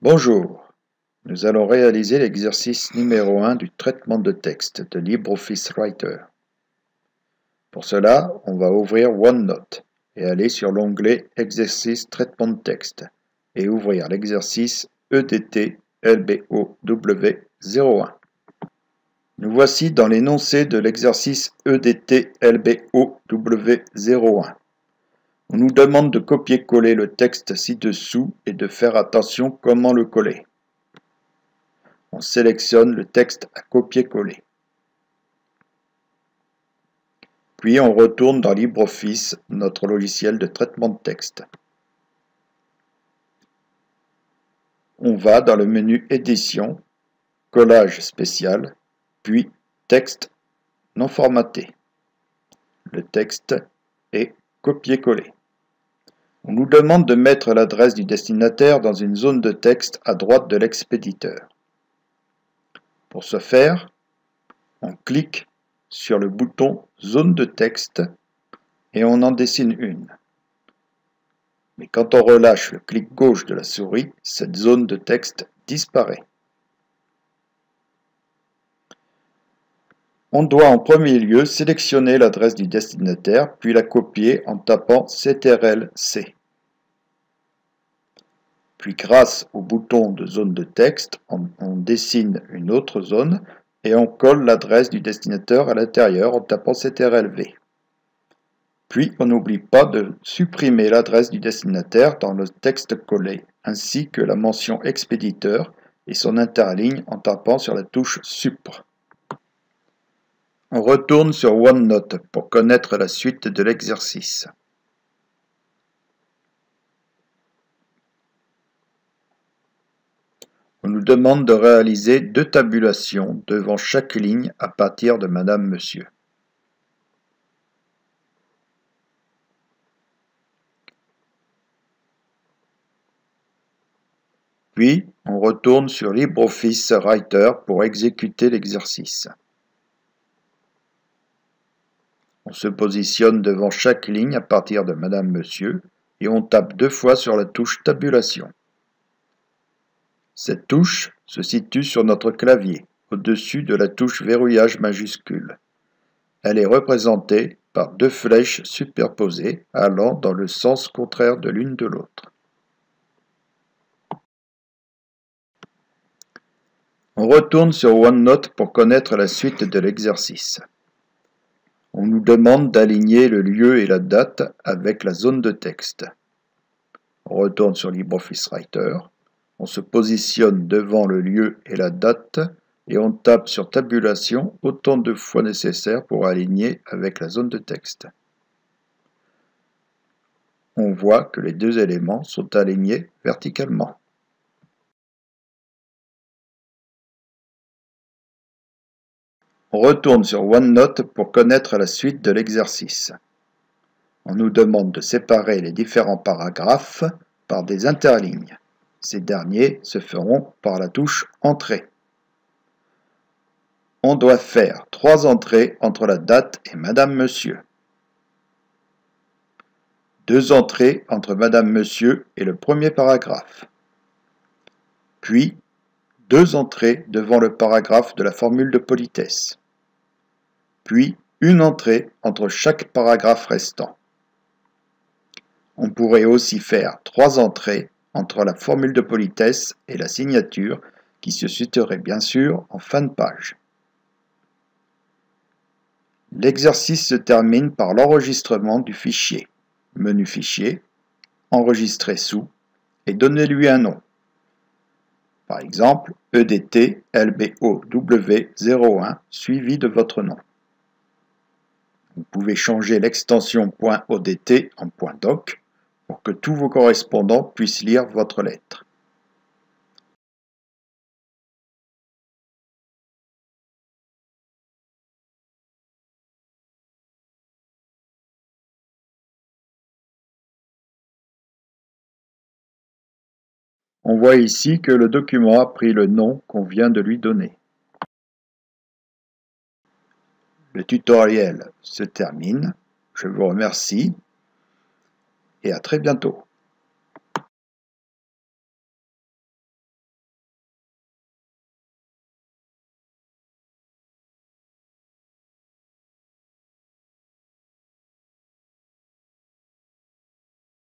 Bonjour, nous allons réaliser l'exercice numéro 1 du traitement de texte de LibreOffice Writer. Pour cela, on va ouvrir OneNote et aller sur l'onglet Exercice traitement de texte et ouvrir l'exercice EDT LBOW 01. Nous voici dans l'énoncé de l'exercice EDT LBOW 01. On nous demande de copier-coller le texte ci-dessous et de faire attention comment le coller. On sélectionne le texte à copier-coller. Puis on retourne dans LibreOffice, notre logiciel de traitement de texte. On va dans le menu Édition, Collage spécial, puis Texte non formaté. Le texte est copié-collé. On nous demande de mettre l'adresse du destinataire dans une zone de texte à droite de l'expéditeur. Pour ce faire, on clique sur le bouton Zone de texte et on en dessine une. Mais quand on relâche le clic gauche de la souris, cette zone de texte disparaît. On doit en premier lieu sélectionner l'adresse du destinataire, puis la copier en tapant CTRL-C. Puis grâce au bouton de zone de texte, on dessine une autre zone et on colle l'adresse du destinataire à l'intérieur en tapant CTRL-V. Puis on n'oublie pas de supprimer l'adresse du destinataire dans le texte collé, ainsi que la mention expéditeur et son interligne en tapant sur la touche Supr. On retourne sur OneNote pour connaître la suite de l'exercice. On nous demande de réaliser 2 tabulations devant chaque ligne à partir de Madame Monsieur. Puis, on retourne sur LibreOffice Writer pour exécuter l'exercice. On se positionne devant chaque ligne à partir de Madame Monsieur et on tape 2 fois sur la touche Tabulation. Cette touche se situe sur notre clavier, au-dessus de la touche Verrouillage majuscule. Elle est représentée par 2 flèches superposées allant dans le sens contraire de l'une de l'autre. On retourne sur OneNote pour connaître la suite de l'exercice. On nous demande d'aligner le lieu et la date avec la zone de texte. On retourne sur LibreOffice Writer. On se positionne devant le lieu et la date et on tape sur Tabulation autant de fois nécessaire pour aligner avec la zone de texte. On voit que les 2 éléments sont alignés verticalement. On retourne sur OneNote pour connaître la suite de l'exercice. On nous demande de séparer les différents paragraphes par des interlignes. Ces derniers se feront par la touche Entrée. On doit faire 3 entrées entre la date et Madame Monsieur. 2 entrées entre Madame Monsieur et le premier paragraphe. Puis, 2 entrées devant le paragraphe de la formule de politesse. Puis, une entrée entre chaque paragraphe restant. On pourrait aussi faire 3 entrées entre la formule de politesse et la signature qui se situerait bien sûr en fin de page. L'exercice se termine par l'enregistrement du fichier. Menu Fichier, Enregistrer sous et donnez-lui un nom. Par exemple, EDT LBOW 01 suivi de votre nom. Vous pouvez changer l'extension .odt en .doc pour que tous vos correspondants puissent lire votre lettre. On voit ici que le document a pris le nom qu'on vient de lui donner. Le tutoriel se termine. Je vous remercie et à très bientôt.